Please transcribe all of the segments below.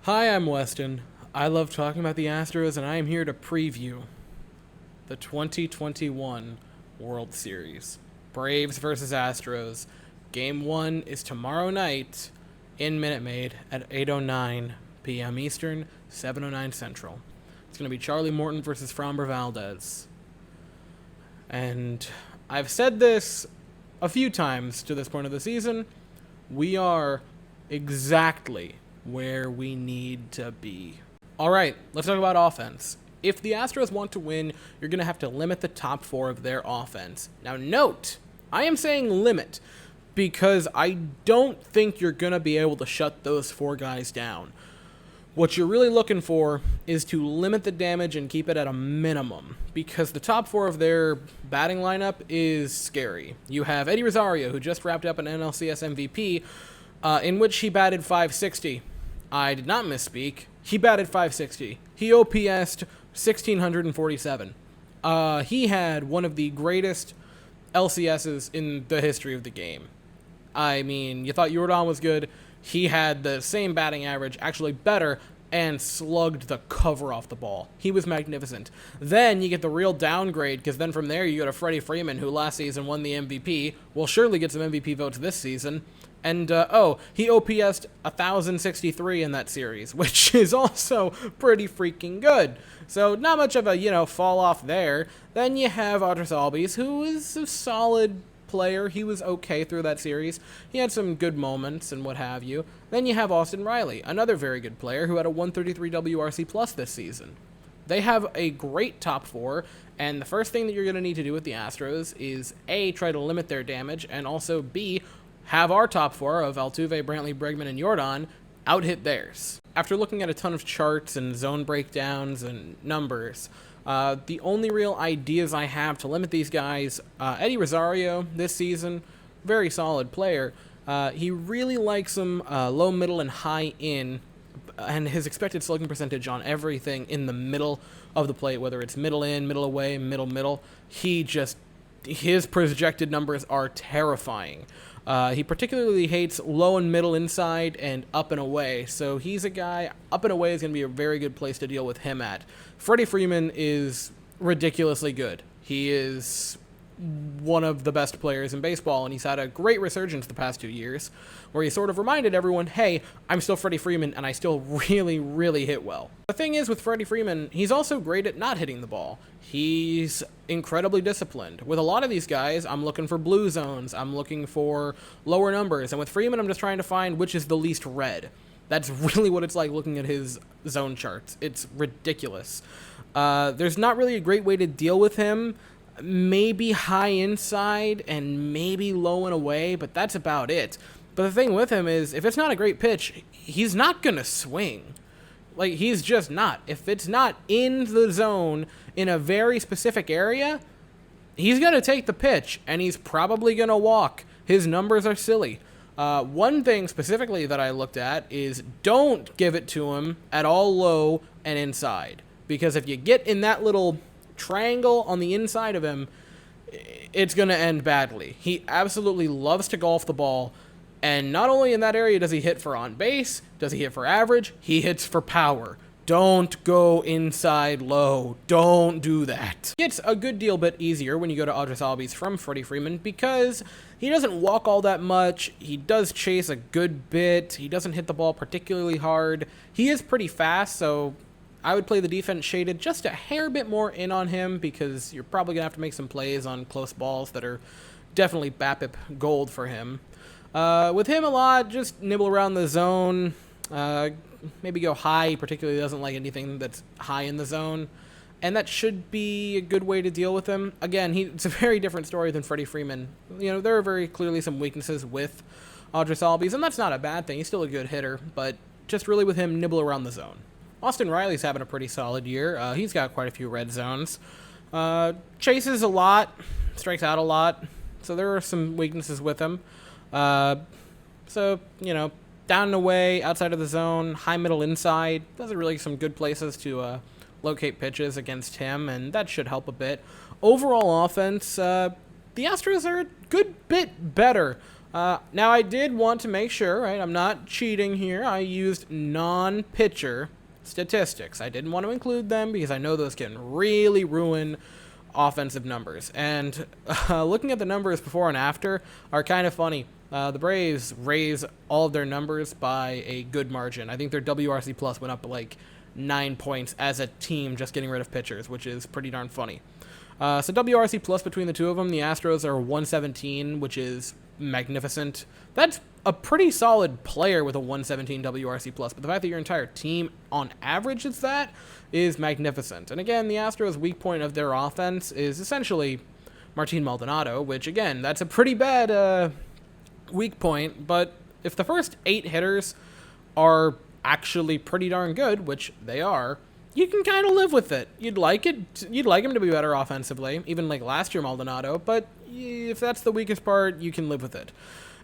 Hi, I'm Weston. I love talking about the Astros, and I am here to preview the 2021 World Series. Braves versus Astros. Game 1 is tomorrow night in Minute Maid at 8:09 p.m. Eastern, 7:09 Central. It's going to be Charlie Morton versus Framber Valdez. And I've said this a few times to this point of the season. We are exactly where we need to be. All right, let's talk about offense. If the Astros want to win, you're going to have to limit the top four of their offense. Now, note, I am saying limit because I don't think you're going to be able to shut those four guys down. What you're really looking for is to limit the damage and keep it at a minimum, because the top four of their batting lineup is scary. You have Eddie Rosario, who just wrapped up an NLCS MVP, in which he batted .560. I did not misspeak. He batted .560. He OPS'd 1,647. He had one of the greatest LCSs in the history of the game. I mean, you thought Jordan was good. He had the same batting average, actually better, and slugged the cover off the ball. He was magnificent. Then you get the real downgrade, because then from there you go to Freddie Freeman, who last season won the MVP, will surely get some MVP votes this season. And, he OPS'd 1,063 in that series, which is also pretty freaking good. So not much of a, fall off there. Then you have Andres Albies, who is a solid player. He was okay through that series. He had some good moments and what have you. Then you have Austin Riley, another very good player who had a 133 WRC plus this season. They have a great top four, and the first thing that you're going to need to do with the Astros is A, try to limit their damage, and also B, have our top four of Altuve, Brantley, Bregman, and Jordan out-hit theirs. After looking at a ton of charts and zone breakdowns and numbers, the only real ideas I have to limit these guys, Eddie Rosario this season, very solid player. He really likes them low, middle, and high in, and his expected slugging percentage on everything in the middle of the plate, whether it's middle in, middle away, middle, his projected numbers are terrifying. He particularly hates low and middle inside and up and away, so he's a guy, up and away is going to be a very good place to deal with him at. Freddie Freeman is ridiculously good. He is one of the best players in baseball, and he's had a great resurgence the past 2 years, where he sort of reminded everyone, hey, I'm still Freddie Freeman, and I still really, really hit well. The thing is with Freddie Freeman, he's also great at not hitting the ball. He's incredibly disciplined. With a lot of these guys, I'm looking for blue zones, I'm looking for lower numbers, and with Freeman, I'm just trying to find which is the least red. That's really what it's like looking at his zone charts. It's ridiculous. There's not really a great way to deal with him. Maybe high inside and maybe low and away, but that's about it. But the thing with him is, if it's not a great pitch, he's not going to swing. Like, he's just not. If it's not in the zone in a very specific area, he's going to take the pitch, and he's probably going to walk. His numbers are silly. One thing specifically that I looked at is don't give it to him at all low and inside. Because if you get in that little triangle on the inside of him, it's going to end badly. He absolutely loves to golf the ball, and not only in that area does he hit for on base, does he hit for average, he hits for power. Don't go inside low. Don't do that. It's a good deal bit easier when you go to Andres Albies from Freddie Freeman, because he doesn't walk all that much. He does chase a good bit. He doesn't hit the ball particularly hard. He is pretty fast, so I would play the defense shaded just a hair bit more in on him, because you're probably going to have to make some plays on close balls that are definitely BAPIP gold for him. With him a lot, just nibble around the zone, maybe go high. He particularly doesn't like anything that's high in the zone, and that should be a good way to deal with him. Again, it's a very different story than Freddie Freeman. There are very clearly some weaknesses with Andres Albies, and that's not a bad thing. He's still a good hitter, but just really with him, nibble around the zone. Austin Riley's having a pretty solid year. He's got quite a few red zones. Chases a lot, strikes out a lot, so there are some weaknesses with him. Down and away, outside of the zone, high, middle, inside. Those are really some good places to locate pitches against him, and that should help a bit. Overall offense, the Astros are a good bit better Now, I did want to make sure, right, I'm not cheating here. I used non-pitcher statistics. I didn't want to include them because I know those can really ruin offensive numbers. And looking at the numbers before and after are kind of funny. The Braves raised all of their numbers by a good margin. I think their WRC plus went up like 9 points as a team just getting rid of pitchers, which is pretty darn funny. So WRC plus between the two of them, the Astros are 117, which is magnificent. That's a pretty solid player with a 117 WRC plus, but the fact that your entire team on average is that is magnificent. And again, the Astros' weak point of their offense is essentially Martin Maldonado, which again, that's a pretty bad weak point, but if the first 8 hitters are actually pretty darn good, which they are, you can kind of live with it. You'd like him to be better offensively, even like last year Maldonado, but if that's the weakest part, you can live with it.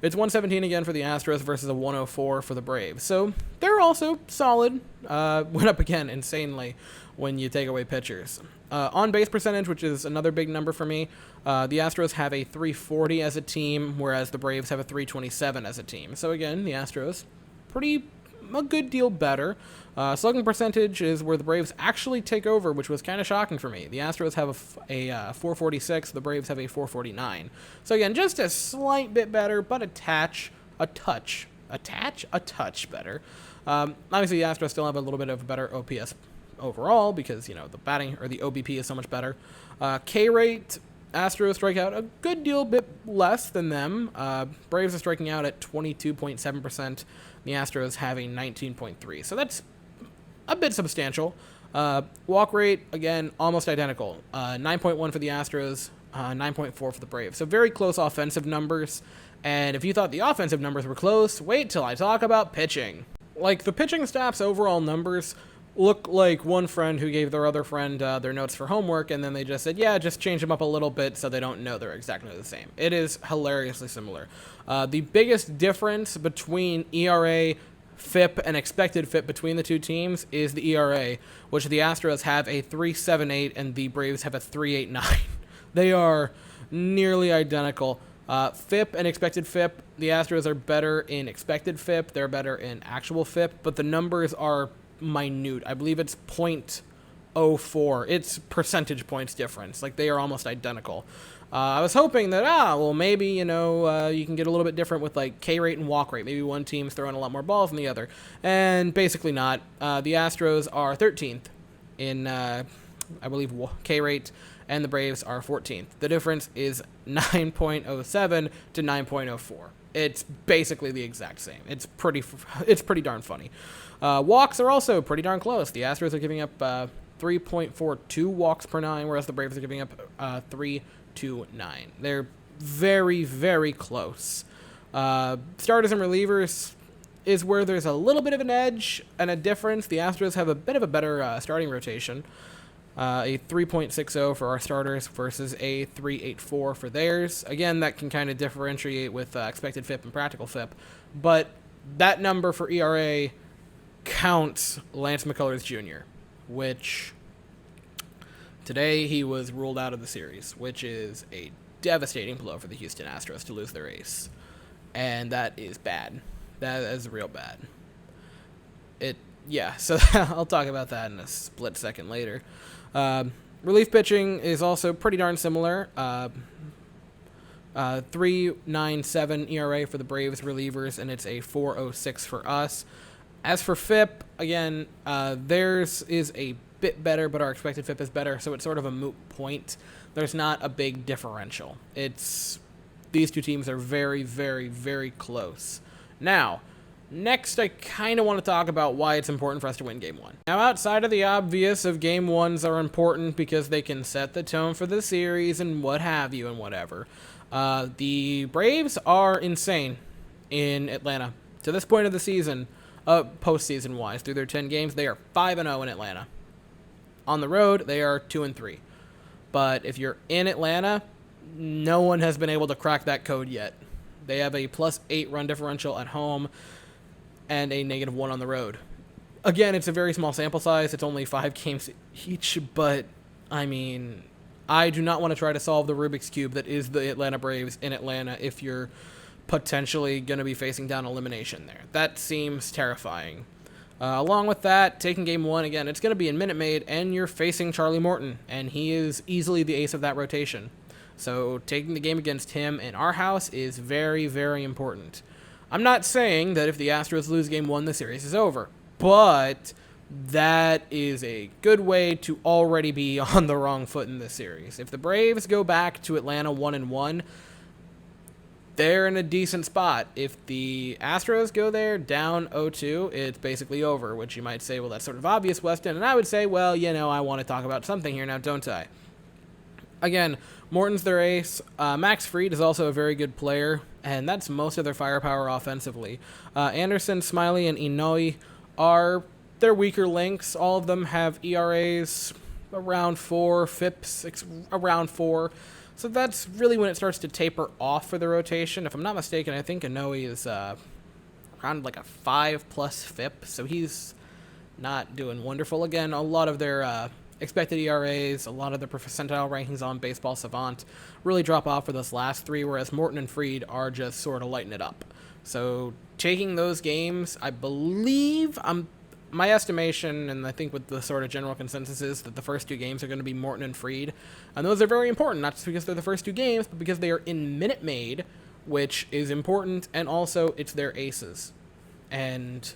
It's 117 again for the Astros versus a 104 for the Braves. So they're also solid. Went up again insanely when you take away pitchers. On base percentage, which is another big number for me, the Astros have a 340 as a team, whereas the Braves have a 327 as a team. So again, the Astros, a good deal better. Slugging percentage is where the Braves actually take over, which was kind of shocking for me. The Astros have a 446, the Braves have a 449. So again, just a slight bit better, but a touch better. Obviously, the Astros still have a little bit of a better OPS overall because, the batting or the OBP is so much better. K rate, Astros strike out a good deal bit less than them. Braves are striking out at 22.7%. The Astros have a 19.3%. So that's a bit substantial. Walk rate, again, almost identical. 9.1 for the Astros, 9.4 for the Braves. So very close offensive numbers. And if you thought the offensive numbers were close, wait till I talk about pitching. Like, the pitching staff's overall numbers look like one friend who gave their other friend their notes for homework, and then they just said, yeah, just change them up a little bit so they don't know they're exactly the same. It is hilariously similar. The biggest difference between ERA, FIP, and expected FIP between the two teams is the ERA, which the Astros have a 3.78 and the Braves have a 3.89. They are nearly identical. FIP and expected FIP, the Astros are better in expected FIP, they're better in actual FIP, but the numbers are minute. I believe it's 0.04. It's percentage points difference. Like, they are almost identical. I was hoping that, maybe, you can get a little bit different with, like, K rate and walk rate. Maybe one team's throwing a lot more balls than the other. And basically not. The Astros are 13th in, I believe, K rate, and the Braves are 14th. The difference is 9.07 to 9.04. It's basically the exact same. It's pretty darn funny. Walks are also pretty darn close. The Astros are giving up 3.42 walks per 9, whereas the Braves are giving up 3.29. They're very, very close. Starters and relievers is where there's a little bit of an edge and a difference. The Astros have a bit of a better starting rotation. A 3.60 for our starters versus a 3.84 for theirs. Again, that can kind of differentiate with expected FIP and practical FIP. But that number for ERA counts Lance McCullers Jr., which today he was ruled out of the series, which is a devastating blow for the Houston Astros to lose their ace. And that is bad. That is real bad. So I'll talk about that in a split second later. Relief pitching is also pretty darn similar. 3.97 ERA for the Braves relievers, and it's a 4.06 for us. As for FIP, again, theirs is a bit better, but our expected FIP is better, so it's sort of a moot point. There's not a big differential. These two teams are very, very, very close. Now, next, I kind of want to talk about why it's important for us to win Game 1. Now, outside of the obvious of Game 1s are important because they can set the tone for the series and what have you and whatever, the Braves are insane in Atlanta. To this point of the season, postseason-wise, through their 10 games, they are 5-0 in Atlanta. On the road, they are 2-3. But if you're in Atlanta, no one has been able to crack that code yet. They have a +8 run differential at home and a -1 on the road. Again, it's a very small sample size. It's only 5 games each, but, I mean, I do not want to try to solve the Rubik's Cube that is the Atlanta Braves in Atlanta if you're potentially going to be facing down elimination there. That seems terrifying. Along with that, taking game one, again, it's going to be in Minute Maid, and you're facing Charlie Morton, and he is easily the ace of that rotation. So taking the game against him in our house is very, very important. I'm not saying that if the Astros lose game one, the series is over, but that is a good way to already be on the wrong foot in this series. If the Braves go back to Atlanta 1-1, they're in a decent spot. If the Astros go there down 0-2, it's basically over, which you might say, well, that's sort of obvious, Weston. And I would say, well, I want to talk about something here now, don't I? Again, Morton's their ace. Max Fried is also a very good player, and that's most of their firepower offensively. Anderson, Smiley, and Inouye are their weaker links. All of them have ERAs around 4, FIPS around 4. So that's really when it starts to taper off for the rotation. If I'm not mistaken, I think Inouye is around like a 5+ FIP, so he's not doing wonderful. Again, a lot of their expected ERAs, a lot of the percentile rankings on Baseball Savant really drop off for those last 3, whereas Morton and Fried are just sort of lighting it up. So taking those games, I believe, my estimation, and I think with the sort of general consensus, is that the first 2 games are going to be Morton and Fried. And those are very important, not just because they're the first 2 games, but because they are in Minute Maid, which is important, and also it's their aces. And,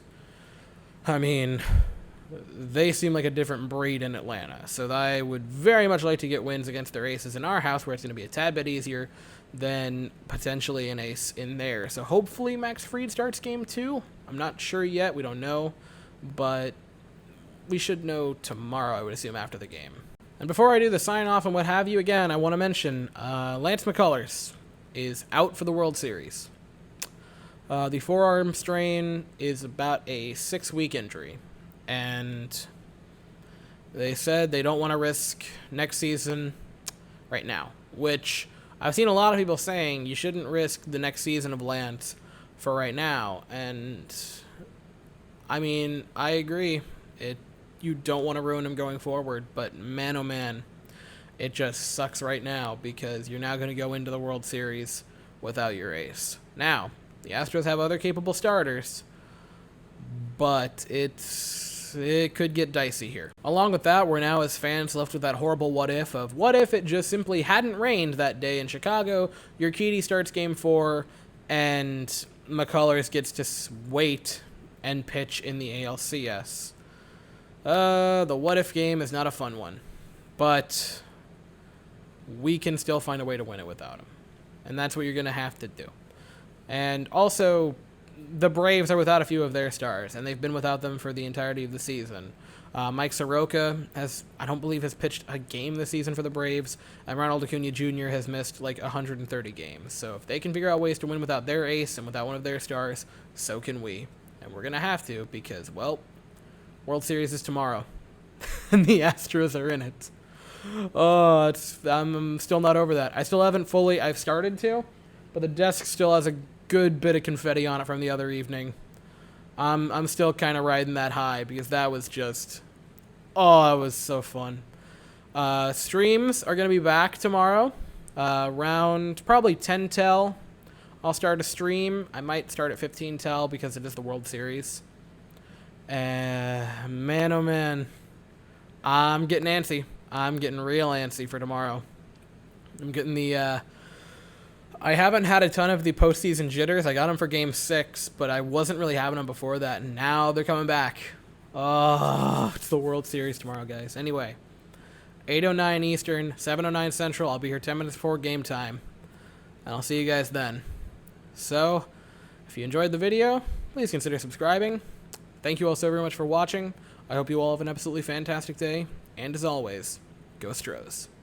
I mean, they seem like a different breed in Atlanta. So I would very much like to get wins against their aces in our house, where it's going to be a tad bit easier than potentially an ace in there. So hopefully Max Fried starts game 2. I'm not sure yet. We don't know. But we should know tomorrow, I would assume, after the game. And before I do the sign-off and what have you, again, I want to mention Lance McCullers is out for the World Series. The forearm strain is about a 6-week injury, and they said they don't want to risk next season right now, which I've seen a lot of people saying you shouldn't risk the next season of Lance for right now, and I mean, I agree. You don't want to ruin him going forward, but man, oh man, it just sucks right now because you're now going to go into the World Series without your ace. Now, the Astros have other capable starters, but it could get dicey here. Along with that, we're now as fans left with that horrible what if it just simply hadn't rained that day in Chicago, Urquidy starts game 4, and McCullers gets to wait and pitch in the ALCS. The what-if game is not a fun one, but we can still find a way to win it without him, and that's what you're going to have to do. And also, the Braves are without a few of their stars, and they've been without them for the entirety of the season. Mike Soroka I don't believe has pitched a game this season for the Braves, and Ronald Acuna Jr. has missed like 130 games. So if they can figure out ways to win without their ace and without one of their stars, so can we. And we're going to have to because, well, World Series is tomorrow, and the Astros are in it. Oh, I'm still not over that. I still haven't fully. I've started to, but the desk still has a good bit of confetti on it from the other evening. I'm still kind of riding that high because that was just, that was so fun. Streams are going to be back tomorrow, around probably 10 tel. I'll start a stream. I might start at 15 tel because it is the World Series. Man, oh man, I'm getting antsy. I'm getting real antsy for tomorrow. I'm getting I haven't had a ton of the postseason jitters. I got them for Game 6, but I wasn't really having them before that, and now they're coming back. Oh, it's the World Series tomorrow, guys. Anyway, 8:09 Eastern, 7:09 Central. I'll be here 10 minutes before game time, and I'll see you guys then. So, if you enjoyed the video, please consider subscribing. Thank you all so very much for watching. I hope you all have an absolutely fantastic day, and as always, go Astros.